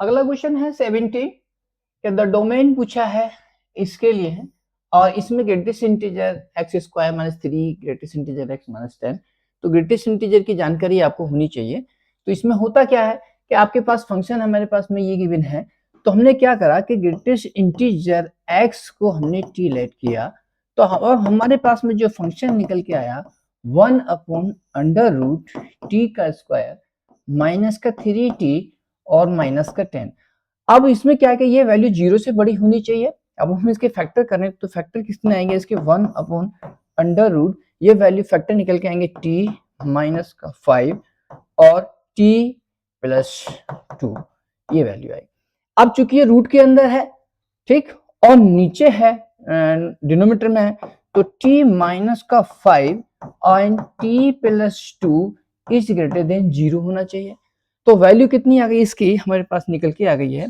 अगला क्वेश्चन है 70 कि द डोमेन पूछा है इसके लिए है और इसमें greatest integer x square minus 3 greatest integer x minus 10। तो ग्रेटेस्ट इंटीजर की जानकारी आपको होनी चाहिए। तो इसमें होता क्या है कि आपके पास फंक्शन हमारे पास में ये गिवन है, तो हमने क्या करा कि ग्रेटेस्ट इंटीजर एक्स को हमने टी लेट किया, तो हमारे पास में जो फंक्शन निकल के आया 1 अपॉन अंडर रूट टी का स्क्वायर माइनस का 3t और माइनस का 10। अब इसमें क्या है कि ये वैल्यू 0 से बड़ी होनी चाहिए। अब हम इसके फैक्टर करें तो फैक्टर कितने आएंगे इसके 1 अपॉन अंडर रूट, ये वैल्यू फैक्टर निकल के आएंगे t माइनस का 5 और t प्लस 2, ये वैल्यू आएगी। अब चूंकि ये रूट के अंदर है, ठीक, और नीचे है डिनोमिनेटर में है, तो t माइनस का 5 और t plus 2 is greater then 0 होना चाहिए। तो वैल्यू कितनी आ गई इसकी हमारे पास निकल के आ गई है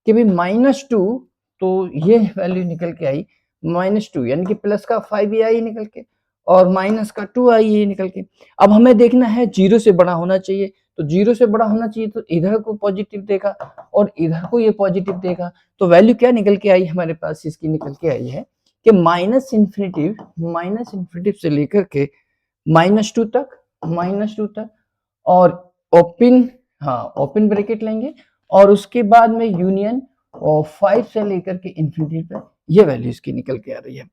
कि भाई -2, तो ये वैल्यू निकल के आई -2, यानी कि प्लस का 5 ये आई निकल के और माइनस का 2 आई ये निकल के। अब हमें देखना है 0 से बड़ा होना चाहिए, तो 0 से बड़ा होना चाहिए तो इधर को पॉजिटिव देगा और इधर को ये पॉजिटिव देगा। तो वैल्यू क्या निकल के आई हमारे पास, इसकी निकल के आई है कि माइनस इन्फिनिटिव से लेकर के -2 तक और ओपन, हाँ ओपन ब्रैकेट लेंगे और उसके बाद में यूनियन और 5 से लेकर के इंफिनिटी तक ये वैल्यू इसकी निकल के आ रही है।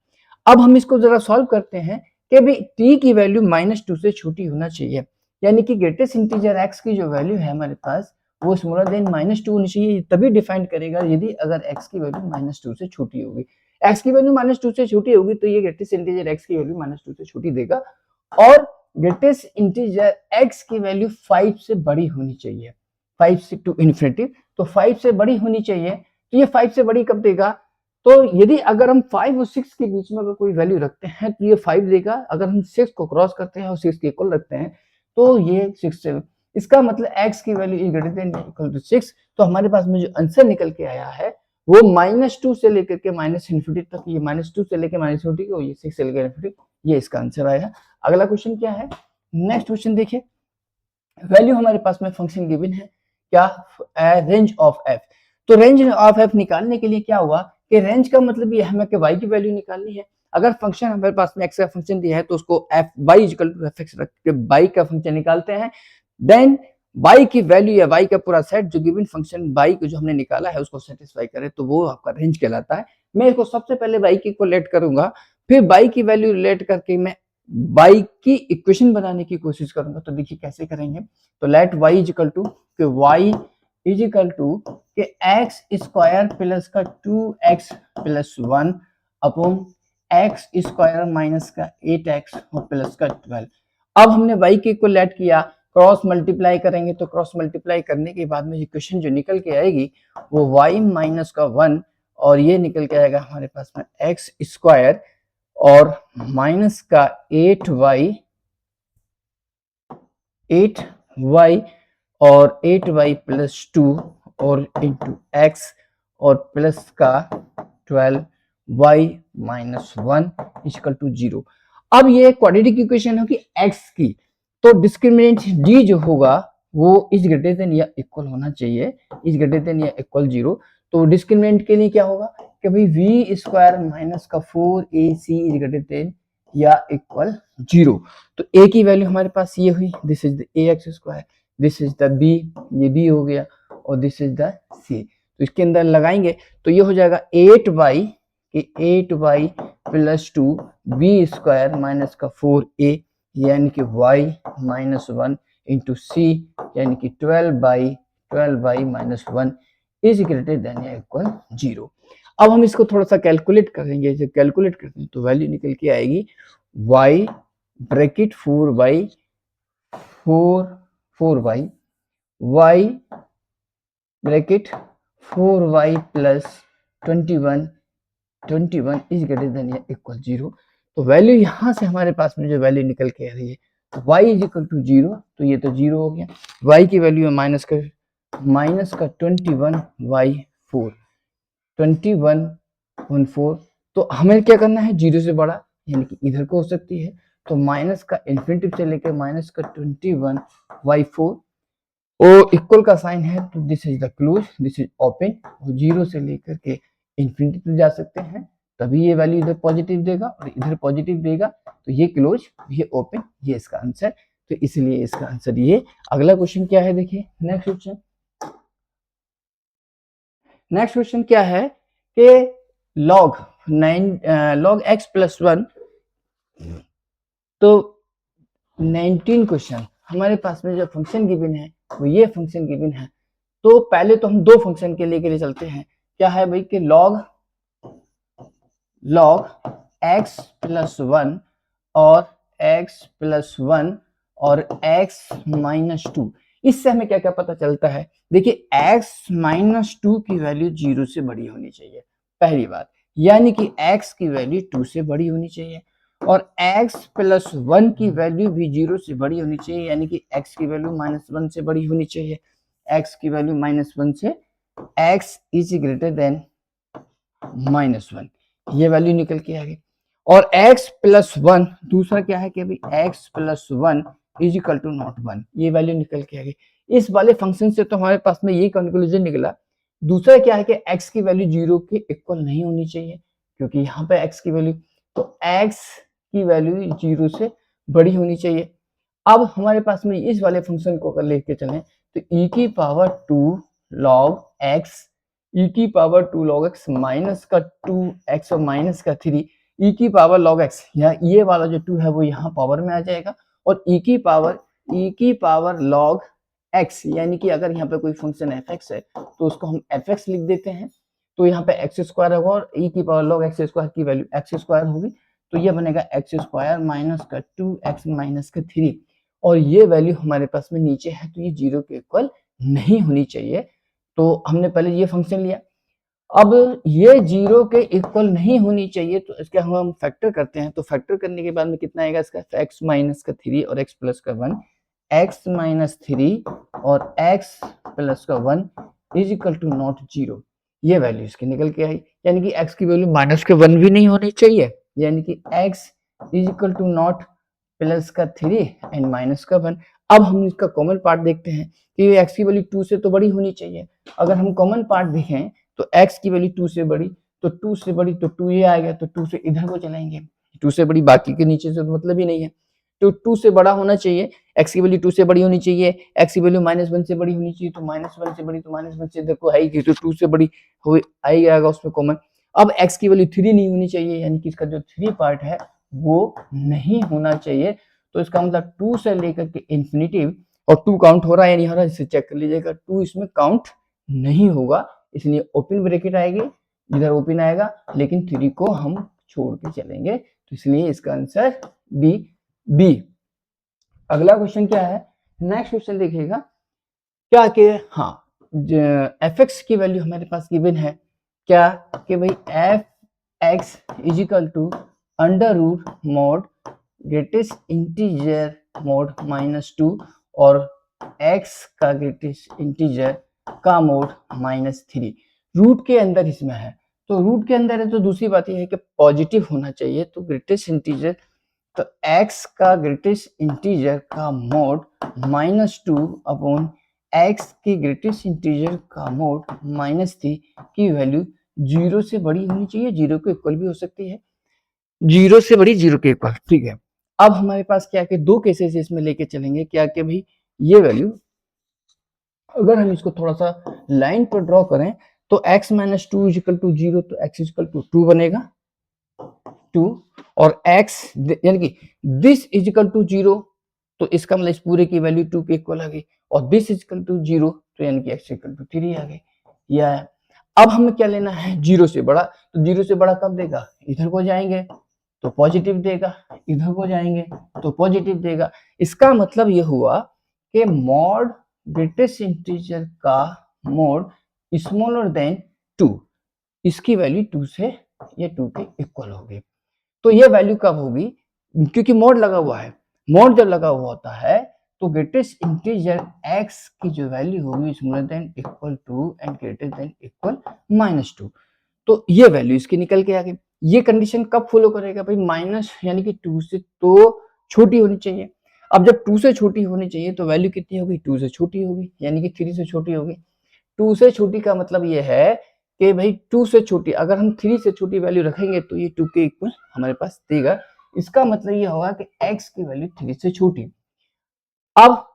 अब हम इसको जरा सॉल्व करते हैं कि भाई t की वैल्यू -2 से छोटी होना चाहिए, यानी कि ग्रेटेस्ट इंटीजर x की जो वैल्यू है हमारे पास वो स्मॉलर देन -2 होनी चाहिए, तभी डिफाइन करेगा यदि अगर x की वैल्यू -2 से छोटी होगी। x की वैल्यू -2 से छोटी होगी तो ये ग्रेटेस्ट इंटीजर x की वैल्यू -2 से छोटी देगा और ग्रेटेस्ट इंटीजर x की वैल्यू 5 से बड़ी होनी चाहिए, 5 से टू इन्फिनिटी, तो 5 से बड़ी होनी चाहिए। तो ये 5 से बड़ी कब देगा, तो यदि अगर हम 5 और 6 के बीच में अगर कोई वैल्यू रखते हैं तो ये 5 देगा, अगर हम 6 को क्रॉस करते हैं और 6 के इक्वल रखते हैं तो ये 6 से, इसका मतलब x की value is greater than equal to 6। तो हमारे पास में जो आंसर निकल के आया है वो -2 से लेकर के -इन्फिनिटी तक, ये -2 से लेकर -इन्फिनिटी को, ये 6 से लेकर इन्फिनिटी, ये इसका आंसर आया। अगला क्वेश्चन क्या है, नेक्स्ट क्वेश्चन देखिए। वैल्यू हमारे पास में फंक्शन गिवन है क्या, रेंज ऑफ एफ। तो रेंज ऑफ एफ निकालने के लिए क्या हुआ कि रेंज का मतलब ये हमें कि y की वैल्यू निकालनी है। अगर फंक्शन हमारे पास में x का फंक्शन दिया है तो उसको F Y equal to F X रख के y का फंक्शन निकालते हैं, देन y की वैल्यू या y का पूरा सेट जो गिवन फंक्शन y को जो हमने निकाला है उसको सेटिस्फाई करे तो वो आपका रेंज कहलाता है। मैं इसको सबसे पहले y की लेट करूंगा, फिर y की वैल्यू रिलेट करके मैं y की इक्वेशन बनाने की कोशिश करूंगा। तो देखिए कैसे करेंगे, तो let y is equal to y is equal to के एक्स स्क्वायर प्लस का 2x plus 1 upon x square minus का 8x और प्लस का 12। अब हमने y के इक्वल लेट किया, क्रॉस मल्टीप्लाई करेंगे तो क्रॉस मल्टीप्लाई करने के बाद में इक्वेशन जो निकल के आएगी वो y माइनस का 1 और ये निकल के आएगा हमारे पास में एक्स स्क्वायर और माइनस का 8y और 8y प्लस 2 और इंटू एक्स और प्लस का 12y माइनस 1 इक्वल टू 0। अब ये क्वाड्रेटिक इक्वेशन होगी x की, तो डिस्क्रिमिनेंट d जो होगा वो इज ग्रेटर देन या इक्वल होना चाहिए, इज ग्रेटर देन या इक्वल 0। तो डिस्क्रिमिनेंट के लिए क्या होगा कि भाई v स्क्वायर माइनस का 4ac इज ग्रेटर देन या इक्वल 0। तो a की वैल्यू हमारे पास ये हुई, this is the ax square, this is the b, ये b हो गया और दिस इज द c। तो इसके अंदर लगाएंगे तो ये हो जाएगा 8y plus 2 b square minus का 4a यानी कि y माइनस 1 इंटू c यानी कि 12y minus 1 is greater then या इक्वल 0। अब हम इसको थोड़ा सा कैलकुलेट करेंगे, जब कैलकुलेट करते हैं तो वैल्यू निकल के आएगी y bracket 4y y bracket 4y plus 21 is greater then या इक्वल 0। तो वैल्यू यहां से हमारे पास में जो वैल्यू निकल के आ रही है तो y इज इक्वल टू 0, तो ये तो 0 हो गया। y की वैल्यू है माइनस का 21 तो हमें क्या करना है 0 से बड़ा, यानी कि इधर को हो सकती है, तो माइनस का इन्फिनिटी से लेकर माइनस का 21y4 ओ इक्वल का साइन है तो this is the close, this is open, और जीरो से लेकर के इंफिनिटी तक जा सकते हैं, तभी ये वैल्यू इधर पॉजिटिव देगा और इधर पॉजिटिव देगा, तो ये क्लोज, ये ओपन, ये इसका आंसर, तो इसलिए इसका आंसर ये। अगला क्वेश्चन क्या है, देखिए नेक्स्ट क्वेश्चन। नेक्स्ट क्वेश्चन क्या है कि log 9 log x प्लस 1, तो 19 क्वेश्चन हमारे पास में जो फंक्शन गिवन है वो ये फंक्शन गिवन है। तो पहले तो हम दो फंक्शन के लिए चलते हैं, क्या है भाई कि log x प्लस 1 और x प्लस 1 और x माइनस 2, इससे हमें क्या क्या पता चलता है, देखिए x माइनस 2 की वैल्यू 0 से बड़ी होनी चाहिए, पहली बात, यानी कि x की वैल्यू 2 से बड़ी होनी चाहिए, और x प्लस 1 की वैल्यू भी 0 से बड़ी होनी चाहिए, यानी कि x की वैल्यू माइनस 1 से बड़ी होनी चाहिए, x की वैल्यू माइनस 1 से, x is greater then minus 1, ये वैल्यू निकल के आ गई। और x प्लस 1 दूसरा क्या है कि अभी x प्लस 1 इज इक्वल टू नॉट 1, ये वैल्यू निकल के आ गई। इस वाले फंक्शन से तो हमारे पास में ये कंक्लूजन निकला। दूसरा क्या है कि x की वैल्यू 0 के इक्वल नहीं होनी चाहिए, क्योंकि यहाँ पे x की वैल्यू, तो x की वैल्यू 0 से बड़ी होनी चाहिए। अब हमारे पास में इस वाले फंक्शन को अगर लेके चलें तो e की पावर 2 log x, e की पावर 2 log x माइनस का 2x और माइनस का 3, e की पावर log x, ये वाला जो 2 है वो यहाँ पावर में आ जाएगा, और e की पावर log x, यानी कि अगर यहाँ पे कोई फंक्शन fx है तो उसको हम fx लिख देते हैं, तो यहाँ पे एक्स स्क्वायर होगा और e की पावर log x स्क्वायर की वैल्यू एक्स स्क्वायर होगी, तो ये बनेगा एक्स स्क्वायर माइनस का 2x माइनस का 3, और ये वैल्यू हमारे पास में नीचे है, तो ये 0 के इक्वल नहीं होनी चाहिए। तो हमने पहले ये फंक्शन लिया, अब ये 0 के इक्वल नहीं होनी चाहिए, तो इसके हम फैक्टर करते हैं, तो फैक्टर करने के बाद में कितना आएगा इसका, x माइनस का 3 और x प्लस का 1, x माइनस 3 और x प्लस का 1 इज इक्वल टू नॉट 0, ये वैल्यू इसकी निकल के आई, यानी कि x की वैल्यू माइनस के 1 भी नहीं होनी चाहिए, यानी कि x is equal to not plus का 3 एंड माइनस का 1। अब हम इसका कॉमन पार्ट देखते हैं कि x की वैल्यू 2 से तो बड़ी होनी चाहिए, अगर हम कॉमन पार्ट देखें तो x की वैल्यू 2 से बड़ी, तो 2 से बड़ी तो 2 ये आएगा, तो 2 से इधर को चलाएंगे, 2 से बड़ी बाकी के नीचे से तो मतलब ही नहीं है, तो 2 से बड़ा होना चाहिए, x की वैल्यू 2 से बड़ी होनी चाहिए, x की वैल्यू माइनस 1 से बड़ी होनी चाहिए, तो माइनस 1 से बड़ी, तो माइनस 1 से इधर को आएगी, तो 2 से बड़ी हो आएगा उसमें कॉमन। अब x की वैल्यू 3 नहीं होनी चाहिए, यानी कि इसका जो 3 पार्ट है वो नहीं होना चाहिए, तो इसका मतलब 2 से लेकर के इंफिनिटी, और 2 काउंट हो रहा है या नहीं हो रहा है इसे चेक कर लीजिएगा, 2 इसमें काउंट नहीं होगा, इसलिए ओपन ब्रैकेट आएगी, इधर ओपन आएगा, लेकिन 3 को हम छोड़ के चलेंगे, तो इसलिए इसका आंसर बी। अगला क्वेश्चन क्या है, नेक्स्ट क्वेश्चन देखिएगा, क्या कि हाँ एफ एक्स की वैल्यू हमारे पास गिवन है, क्या कि भाई F X is equal to under root mod greatest integer mod minus 2 और x का ग्रेटेस्ट इंटीजर का मोड माइनस 3, रूट के अंदर इसमें है, तो रूट के अंदर है तो दूसरी बात यह है कि पॉजिटिव होना चाहिए, तो ग्रेटेस्ट इंटीजर, तो x का ग्रेटेस्ट इंटीजर का मोड माइनस 2 अपॉन x की ग्रेटेस्ट इंटीजर का मोड माइनस 3 की वैल्यू 0 से बड़ी होनी चाहिए, 0 के इक्वल भी हो सकती है, 0 से बड़ी 0 के इक्वल, ठीक है। अब हमारे पास क्या कि दो केसेस इसमें लेके चलेंगे, क्या कि भाई ये वैल्यू अगर हम इसको थोड़ा सा लाइन पर ड्रॉ करें तो x माइनस 2 इजिकल टू 0, तो x इजिकल टू 2 बनेगा 2, और x यानी कि दिस इजिकल टू 0, तो इसका मतलब इस पूरे की वैल्यू 2 के इक्वल आ गई, और दिस इजिकल टू 0, तो यानी कि x इजिकल टू 3 आ गई, या अब हमें क्या लेना है 0 से बड़ा, तो 0 से बड़ा कब देगा, इधर को जाएंगे तो पॉजिटिव देगा, इधर को जाएंगे तो पॉजिटिव देगा, इसका मतलब ये हुआ कि मॉड ग्रेटेस्ट इंटीजर का मोड स्मॉलर देन 2, इसकी वैल्यू 2 से ये 2 के इक्वल होगी, तो ये वैल्यू कब होगी, क्योंकि मोड लगा हुआ है, मोड जब लगा हुआ होता है तो ग्रेटेस्ट इंटीजर x की जो वैल्यू होगी smaller than equal to and greater than equal minus 2, तो ये वैल्यू इसकी निकल के आ गई। ये कंडीशन कब फॉलो करेगा भाई, माइनस यानी कि 2 से तो छोटी होनी चाहिए। अब जब 2 से छोटी होनी चाहिए तो वैल्यू कितनी होगी, 2 से छोटी होगी, यानी कि 3 से छोटी होगी। 2 से छोटी का मतलब ये है कि भाई 2 से छोटी, अगर हम 3 से छोटी वैल्यू रखेंगे तो ये 2 के इक्वल हमारे पास देगा। इसका मतलब ये होगा कि x की वैल्यू 3 से छोटी। अब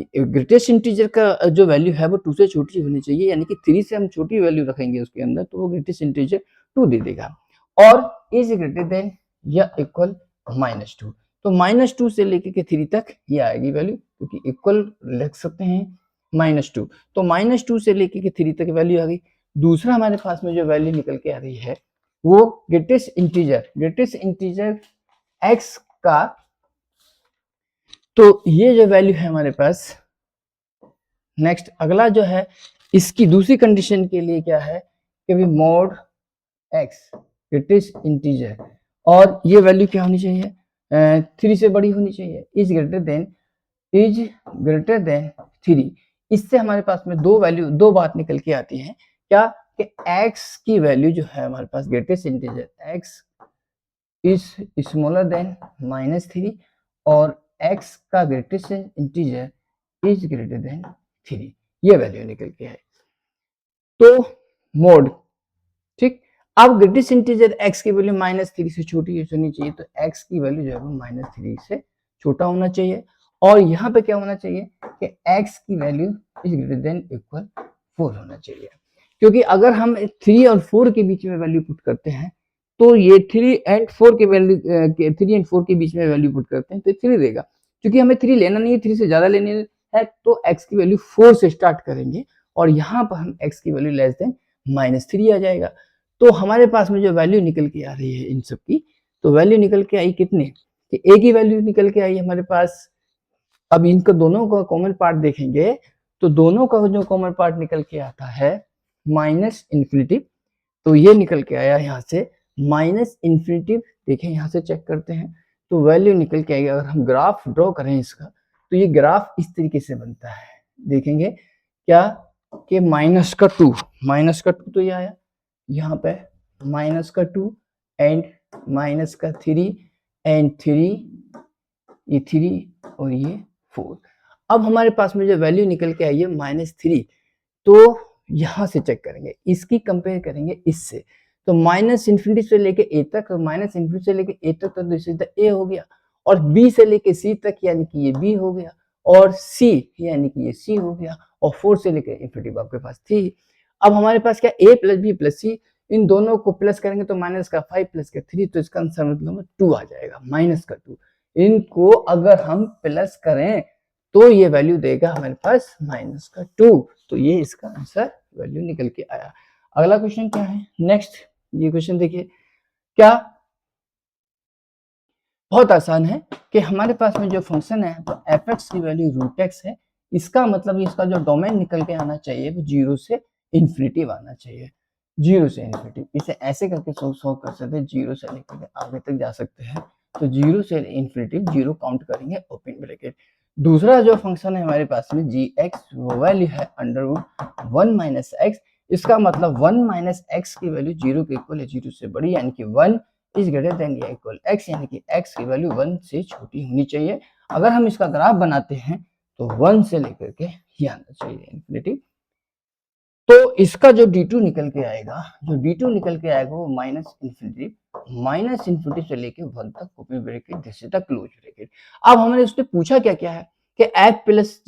ग्रेटेस्ट इंटीजर का जो वैल्यू है वो 2 से छोटी होनी चाहिए, यानी कि 3 से हम छोटी वैल्यू रखेंगे उसके अंदर तो वो ग्रेटेस्ट इंटीजर 2 दे देगा, और इज ग्रेटर देन या इक्वल -2। तो -2 से लेके के 3 तक ये आएगी वैल्यू, क्योंकि इक्वल लिख सकते हैं -2, तो -2 से लेके के 3 तक वैल्यू आ गई। दूसरा हमारे पास में जो वैल्यू निकल के आ रही है वो ग्रेटेस्ट इंटीजर x का, तो ये जो वैल्यू है हमारे पास, नेक्स्ट अगला जो है इसकी दूसरी कंडीशन के लिए क्या है कि भी मोड x ग्रेटेस्ट इंटीजर, और ये वैल्यू क्या होनी चाहिए, 3 से बड़ी होनी चाहिए, इज ग्रेटर देन 3। इससे हमारे पास में दो बात निकल के आती है, क्या कि x की वैल्यू जो है हमारे पास greatest integer x is smaller than -3, और x का greatest integer is greater than 3, ये वैल्यू निकल के है। तो मोड, ठीक। अब ग्रेटेस्ट इंटीजर x की वैल्यू -3 से छोटी होनी चाहिए, तो x की वैल्यू जो है वो -3 से छोटा होना चाहिए, और यहाँ पे क्या होना चाहिए कि x की value is greater than equal 4 होना चाहिए, क्योंकि अगर हम 3 और 4 के बीच में वैल्यू पुट करते हैं तो ये 3 एंड 4 के वैल्यू 3 एंड 4 के बीच में वैल्यू पुट करते हैं तो 3 देगा, क्योंकि हमें 3 लेना नहीं है, 3 से ज्यादा लेने है, तो x की वैल्यू 4 से स्टार्ट करेंगे, और यहाँ पर हम x की वैल्यू लेस देन -3 आ जाएगा। तो हमारे पास में जो वैल्यू निकल के आ रही है इन सब की, तो वैल्यू निकल के आई कितने, कि a की वैल्यू निकल के आई हमारे पास। अब इनका दोनों का कॉमन पार्ट देखेंगे तो दोनों का जो कॉमन पार्ट निकल के आता है -इन्फिनिटी, तो ये निकल के आया यहाँ से -इन्फिनिटी। देखें यहाँ से चेक करते हैं तो वैल्यू निकल के आएगी। अगर हम ग्राफ ड्रॉ करें इसका तो ये ग्राफ इस तरीके से बनता है, देखेंगे क्या कि -2 तो ये आया यहाँ पे -2 एंड -3 एंड 3, ये 3 और ये 4। अब हमारे पास में जो वैल्यू निकल के आई है -3, तो यहां से चेक करेंगे, इसकी कंपेयर करेंगे इससे, तो -इन्फिनिटी से लेके a तक, और -इन्फिनिटी से लेके a तक, तो दिस इज द a हो गया, और b से लेके c तक यानी कि ये b हो गया, और c यानी कि ये c हो गया, और 4 से लेके इन्फिनिटी आपके पास थी। अब हमारे पास क्या a plus b plus c, इन दोनों को प्लस करेंगे तो -5 प्लस 3, तो इसका आंसर मतलब 2 आ जाएगा, -2। इनको अगर हम प्लस करें तो ये वैल्यू देगा हमारे पास -2, तो ये इसका आंसर वैल्यू निकल के आया। अगला क्वेश्चन क्या है, नेक्स्ट ये क्वेश्चन देखिए, क्या बहुत आसान है कि हमारे पास में जो फंक्शन है तो f(x) की वैल्यू √x है, इसका मतलब इसका जो डोमेन निकल के आना चाहिए वो 0 से इन्फिनिटी आना चाहिए, 0 से इन्फिनिटी। इसे ऐसे करके सॉल्व कर सकते हैं, 0 से लेकर आगे तक जा सकते हैं, तो 0 से इन्फिनिटी 0 काउंट करेंगे ओपन ब्रैकेट। दूसरा जो फंक्शन है हमारे पास में g(x), वो वैल्यू है √1 - x, इसका मतलब 1 - x की वैल्यू 0 के इक्वल है, 0 से बड़ी, यानी कि 1 इज ग्रेटर देन या इक्वल x, यानी कि x की वैल्यू 1 से छोटी होनी चाहिए। अगर हम इसका ग्राफ बनाते हैं तो 1 से लेकर के ये आना चाहिए इन्फिनिटी। तो इसका जो d2 निकल के आएगा, वो -इन्फिनिटी से लेके 1 तक open bracket this is the close bracket. अब हमने उससे पूछा क्या क्या है कि f प्लस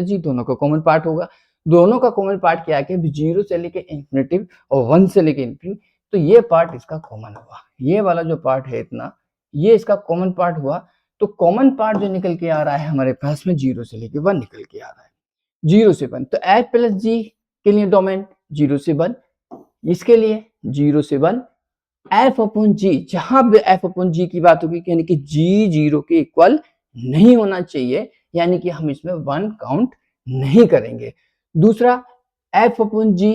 g दोनों का कॉमन पार्ट होगा, दोनों का कॉमन पार्ट क्या है कि 0 से लेके इन्फिनिटी और 1 से लेके इन्फिनिटी, तो ये पार्ट इसका कॉमन हुआ, ये वाला जो पार्ट है इतना, ये इसका कॉमन पार्ट हुआ। तो कॉमन पार्ट जो निकल के आ रहा है हमारे पास में 0 से लेके 1 निकल के आ रहा है, 0 से 1, तो f प्लस g के लिए डोमेन 0 से 1, इसके लिए 0 से 1, f/g, जहां भी f/g की बात होगी यानी कि g 0 के इक्वल नहीं होना चाहिए, यानी कि हम इसमें 1 काउंट नहीं करेंगे। दूसरा f/g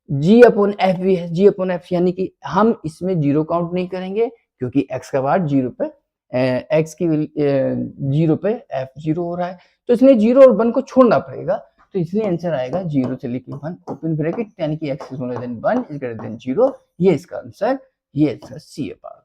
g/f भी है, g/f यानी कि हम इसमें 0 काउंट नहीं करेंगे, क्योंकि x का पार्ट 0 पे, x की 0 पे f 0 हो रहा है, तो इसलिए 0 और 1 को छोड़ना पड़ेगा, तो इसलिए आंसर आएगा 0 से लेके 1 ओपन ब्रैकेट, यानी कि x is 1 is greater then 0, ये इसका आंसर, ये इसका सी है पार्ट।